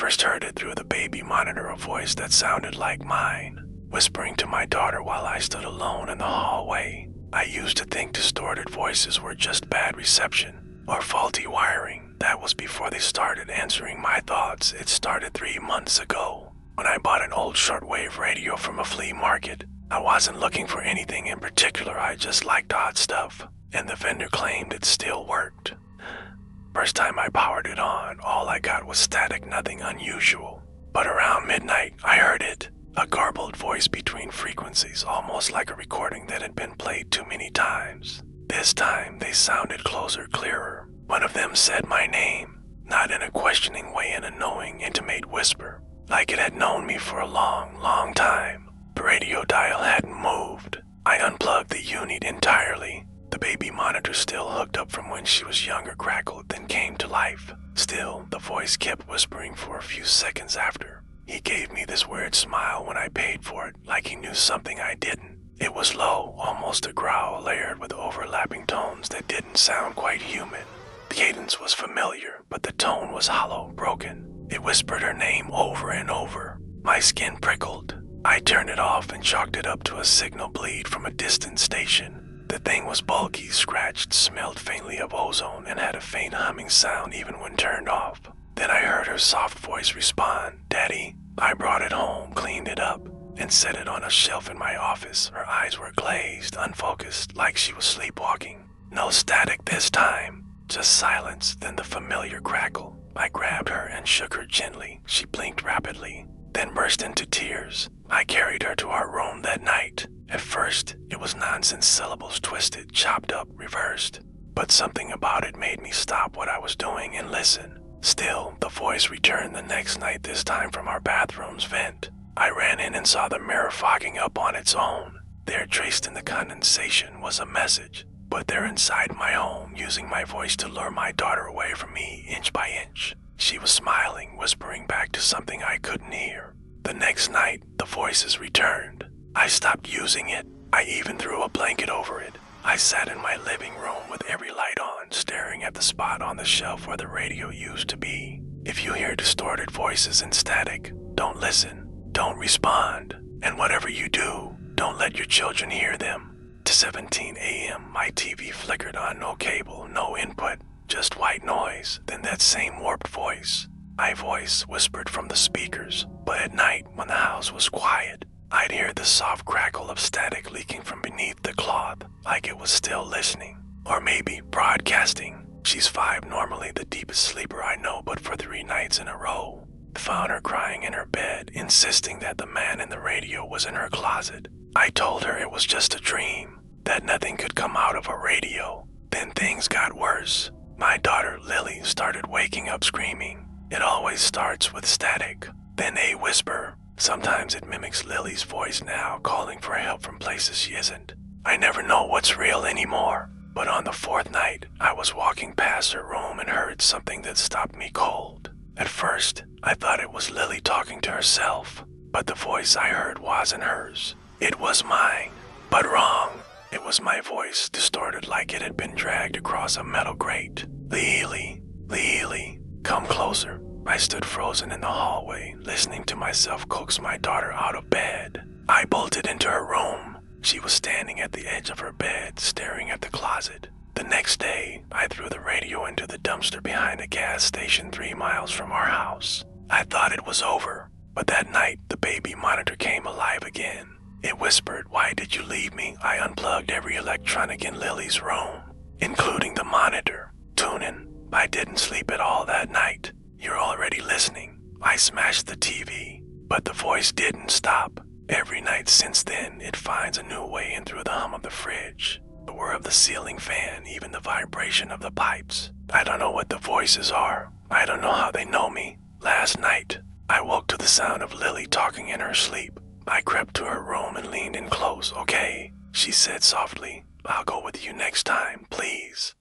first heard it through the baby monitor, a voice that sounded like mine, whispering to my daughter while I stood alone in the hallway. I used to think distorted voices were just bad reception or faulty wiring. That was before they started answering my thoughts. It started 3 months ago when I bought an old shortwave radio from a flea market. I wasn't looking for anything in particular, I just liked odd stuff, and the vendor claimed it still worked. First time I powered it on, all I got was static, nothing unusual. But around midnight, I heard it. A garbled voice between frequencies, almost like a recording that had been played too many times. This time, they sounded closer, clearer. One of them said my name, not in a questioning way, in a knowing, intimate whisper, like it had known me for a long, long time. The radio dial hadn't moved. I unplugged the unit entirely. The baby monitor, still hooked up from when she was younger, crackled, then came to life. Still, the voice kept whispering for a few seconds after. He gave me this weird smile when I paid for it, like he knew something I didn't. It was low, almost a growl, layered with overlapping tones that didn't sound quite human. The cadence was familiar, but the tone was hollow, broken. It whispered her name over and over. My skin prickled. I turned it off and chalked it up to a signal bleed from a distant station. The thing was bulky, scratched, smelled faintly of ozone, and had a faint humming sound even when turned off. Then I heard her soft voice respond, "Daddy." I brought it home, cleaned it up, and set it on a shelf in my office. Her eyes were glazed, unfocused, like she was sleepwalking. No static this time, just silence, then the familiar crackle. I grabbed her and shook her gently. She blinked rapidly, then burst into tears. I carried her to our room that night. At first, it was nonsense syllables, twisted, chopped up, reversed. But something about it made me stop what I was doing and listen. Still, the voice returned the next night, this time from our bathroom's vent. I ran in and saw the mirror fogging up on its own. There, traced in the condensation, was a message. But there inside my home, using my voice to lure my daughter away from me, inch by inch. She was smiling, whispering back to something I couldn't hear. The next night, the voices returned. I stopped using it. I even threw a blanket over it. I sat in my living room with every light on, staring at the spot on the shelf where the radio used to be. If you hear distorted voices and static, don't listen, don't respond, and whatever you do, don't let your children hear them. To 17 a.m., my TV flickered on, no cable, no input, just white noise, then that same warped voice. My voice whispered from the speakers, but at night, when the house was quiet, I'd hear the soft crackle of static leaking from beneath the cloth, like it was still listening, or maybe broadcasting. She's 5, normally the deepest sleeper I know, but for 3 nights in a row, found her crying in her bed, insisting that the man in the radio was in her closet. I told her it was just a dream, that nothing could come out of a radio. Then things got worse. My daughter, Lily, started waking up screaming. It always starts with static, then a whisper. Sometimes it mimics Lily's voice now, calling for help from places she isn't. I never know what's real anymore. But on the 4th night, I was walking past her room and heard something that stopped me cold. At first, I thought it was Lily talking to herself, but the voice I heard wasn't hers. It was mine, but wrong. It was my voice, distorted like it had been dragged across a metal grate. Lily, Lily, come closer. I stood frozen in the hallway, listening to myself coax my daughter out of bed. I bolted into her room. She was standing at the edge of her bed, staring at the closet. The next day, I threw the radio into the dumpster behind a gas station 3 miles from our house. I thought it was over, but that night, the baby monitor came alive again. It whispered, "Why did you leave me?" I unplugged every electronic in Lily's room, including the monitor. Tune in. I didn't sleep at all that night. You're already listening. I smashed the TV, but the voice didn't stop. Every night since then, it finds a new way in through the hum of the fridge, the whir of the ceiling fan, even the vibration of the pipes. I don't know what the voices are. I don't know how they know me. Last night, I woke to the sound of Lily talking in her sleep. I crept to her room and leaned in close. "Okay," she said softly. "I'll go with you next time, please."